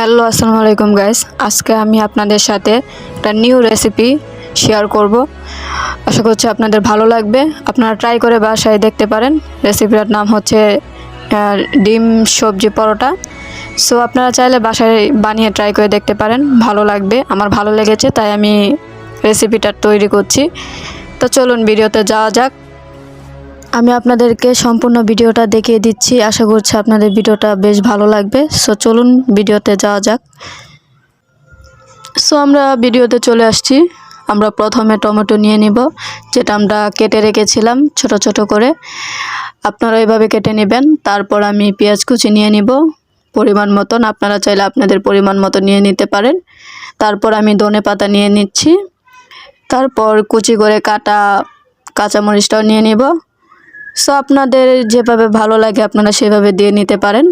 Hello আসসালামু আলাইকুম guys. আজকে আমি আপনাদের সাথে একটা নিউ রেসিপি শেয়ার করব। আশা করছি আপনাদের ভালো লাগবে। আপনারা ট্রাই করে বাসায় দেখতে পারেন। রেসিপিটার নাম হচ্ছে ডিম সবজি পরোটা। সো আপনারা চাইলে বাসায় বানিয়ে ট্রাই করে দেখতে পারেন, ভালো লাগবে। আমার ভালো লেগেছে তাই আমি রেসিপিটা তৈরি করছি। তো চলুন ভিডিওতে যাওয়া যাক। আমি আপনাদেরকে সম্পূর্ণ ভিডিওটা দেখিয়ে দিচ্ছি। আশা করছি আপনাদের ভিডিওটা বেশ ভালো লাগবে। সো চলুন ভিডিওতে যাওয়া যাক। সো আমরা ভিডিওতে চলে আসছি। আমরা প্রথমে টমেটো নিয়ে নিব, যেটা আমরা কেটে রেখেছিলাম ছোট ছোট করে। আপনারা এইভাবে কেটে নেবেন। তারপর আমি পেঁয়াজ কুচি নিয়ে নিব পরিমাণ মতন। আপনারা চাইলে আপনাদের পরিমাণ মতো নিয়ে নিতে পারেন। তারপর আমি ধনেপাতা নিয়ে নিচ্ছি। তারপর কুচি করে কাটা কাঁচামরিচটাও নিয়ে নিব। সো আপনাদের যেভাবে ভালো লাগে আপনারা সেভাবে দিয়ে নিতে পারেন।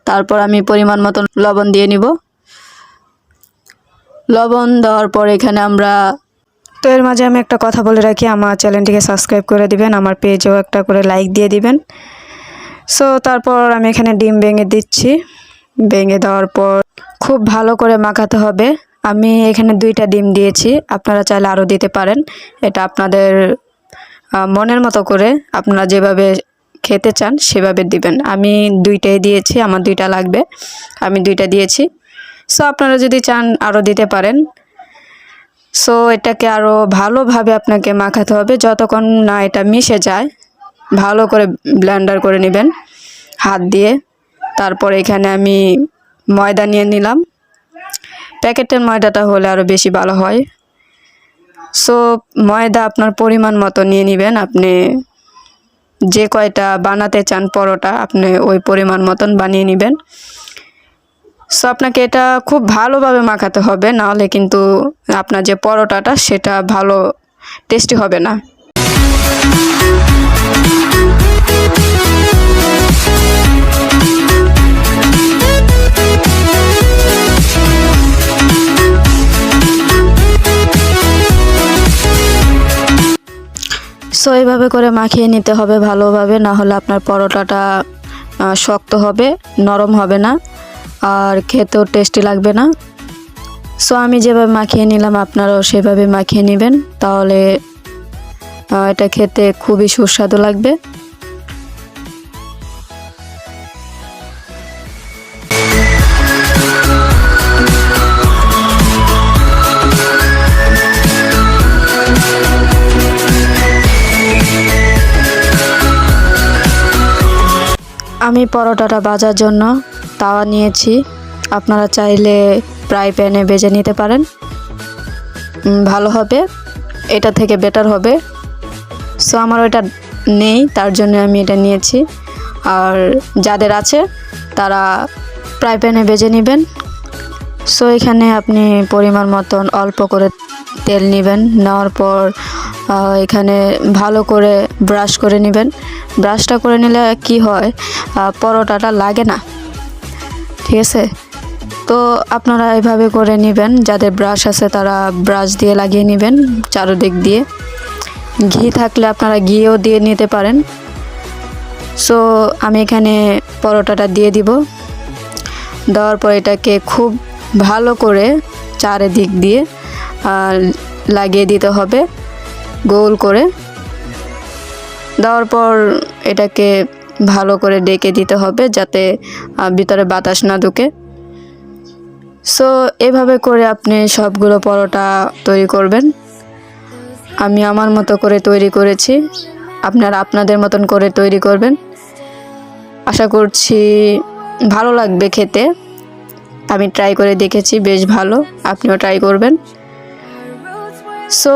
তারপর আমি পরিমাণ মতন লবণ দিয়ে নিব। লবণ দেওয়ার পর এখানে আমরা তো এর মাঝে আমি একটা কথা বলে রাখি, আমার চ্যানেলটিকে সাবস্ক্রাইব করে দিবেন, আমার পেজেও একটা করে লাইক দিয়ে দিবেন। সো তারপর আমি এখানে ডিম ভেঙে দিচ্ছি। ভেঙে দেওয়ার পর খুব ভালো করে মাখাতে হবে। আমি এখানে 2টা ডিম দিয়েছি, আপনারা চাইলে আরও দিতে পারেন। এটা আপনাদের মনের মতো করে আপনারা যেভাবে খেতে চান সেভাবে দিবেন। আমি 2টাই দিয়েছি, আমার 2টা লাগবে, আমি 2টা দিয়েছি। সো আপনারা যদি চান আরও দিতে পারেন। সো এটাকে আরও ভালোভাবে আপনাকে মাখাতে হবে, যতক্ষণ না এটা মিশে যায়। ভালো করে ব্লেন্ডার করে নেবেন হাত দিয়ে। তারপর এখানে আমি ময়দা নিয়ে নিলাম। প্যাকেটের ময়দাটা হলে আরও বেশি ভালো হয়। সো ময়দা আপনার পরিমাণ মতো নিয়ে নেবেন। আপনি যে কয়টা বানাতে চান পরোটা আপনি ওই পরিমাণ মতন বানিয়ে নেবেন। সো আপনাকে এটা খুব ভালোভাবে মাখাতে হবে, নাহলে কিন্তু আপনার যে পরোটাটা সেটা ভালো টেস্টি হবে না। সো এইভাবে করে মাখিয়ে নিতে হবে ভালোভাবে, না হলে আপনার পরোটাটা শক্ত হবে, নরম হবে না, আর খেতেও টেস্টি লাগবে না। সো আমি যেভাবে মাখিয়ে নিলাম আপনারাও সেভাবে মাখিয়ে নেবেন, তাহলে এটা খেতে খুবই সুস্বাদু লাগবে। আমি পরোটাটা ভাজার জন্য তাওয়া নিয়েছি। আপনারা চাইলে ফ্রাই প্যানে ভেজে নিতে পারেন, ভালো হবে, এটা থেকে বেটার হবে। সো আমার ওইটা নেই, তার জন্য আমি এটা নিয়েছি। আর যাদের আছে তারা ফ্রাই প্যানে ভেজে নেবেন। সো এখানে আপনি পরিমাণ মতন অল্প করে তেল নেবেন। নেওয়ার পর এখানে ভালো করে ব্রাশ করে নেবেন। ব্রাশটা করে নিলে কি হয়, পরোটাটা লাগে না, ঠিক আছে? তো আপনারা এভাবে করে নেবেন। যাদের ব্রাশ আছে তারা ব্রাশ দিয়ে লাগিয়ে নেবেন চারদিক দিয়ে। ঘি থাকলে আপনারা ঘিও দিয়ে নিতে পারেন। সো আমি এখানে পরোটাটা দিয়ে দিব। দেওয়ার পর এটাকে খুব ভালো করে চারিদিক দিয়ে লাগিয়ে দিতে হবে গোল করে। দেওয়ার পর এটাকে ভালো করে ডেকে দিতে হবে যাতে ভিতরে বাতাস না ঢুকে। সো এভাবে করে আপনি সবগুলো পরোটা তৈরি করবেন। আমি আমার মতো করে তৈরি করেছি, আপনারা আপনাদের মতন করে তৈরি করবেন। আশা করছি ভালো লাগবে খেতে। আমি ট্রাই করে দেখেছি, বেশ ভালো, আপনিও ট্রাই করবেন। সো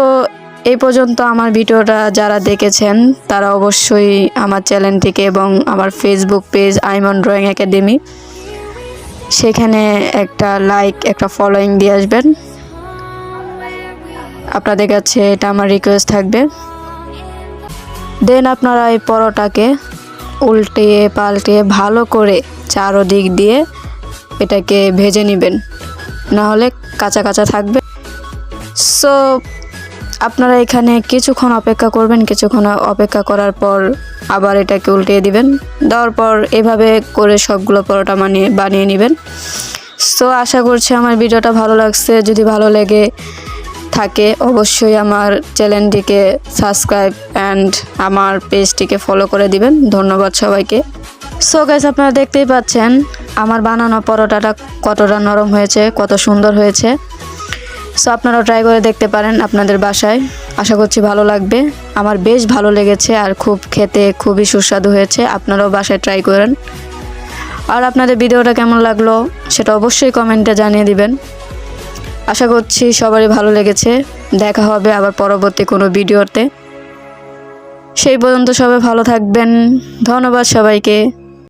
এই পর্যন্ত আমার ভিডিওটা যারা দেখেছেন তারা অবশ্যই আমার চ্যানেলটিকে এবং আমার ফেসবুক পেজ আইমন ড্রয়িং একাডেমি, সেখানে একটা লাইক একটা ফলোয়িং দিয়ে আসবেন। আপনাদের কাছে এটা আমার রিকোয়েস্ট থাকবে। দেন আপনারা এই পরোটাকে উল্টিয়ে পাল্টিয়ে ভালো করে চারদিক দিয়ে এটাকে ভেজে নেবেন, না হলে কাঁচা কাঁচা থাকবে। সো আপনারা এখানে কিছুক্ষণ অপেক্ষা করবেন। কিছুক্ষণ অপেক্ষা করার পর আবার এটাকে উল্টিয়ে দিবেন। দেওয়ার পর এভাবে করে সবগুলো পরোটা বানিয়ে নেবেন। সো আশা করছি আমার ভিডিওটা ভালো লাগছে। যদি ভালো লেগে থাকে অবশ্যই আমার চ্যানেলটিকে সাবস্ক্রাইব অ্যান্ড আমার পেজটিকে ফলো করে দিবেন। ধন্যবাদ সবাইকে। সো গাইস, আপনারা দেখতেই পাচ্ছেন আমার বানানো পরোটাটা কতটা নরম হয়েছে, কত সুন্দর হয়েছে। সো আপনারাও ট্রাই করে দেখতে পারেন আপনাদের বাসায়। আশা করছি ভালো লাগবে। আমার বেশ ভালো লেগেছে আর খুব খেতে খুবই সুস্বাদু হয়েছে। আপনারাও বাসায় ট্রাই করেন। আর আপনাদের ভিডিওটা কেমন লাগলো সেটা অবশ্যই কমেন্টে জানিয়ে দিবেন। আশা করছি সবারই ভালো লেগেছে। দেখা হবে আবার পরবর্তী কোনো ভিডিওতে। সেই পর্যন্ত সবাই ভালো থাকবেন। ধন্যবাদ সবাইকে।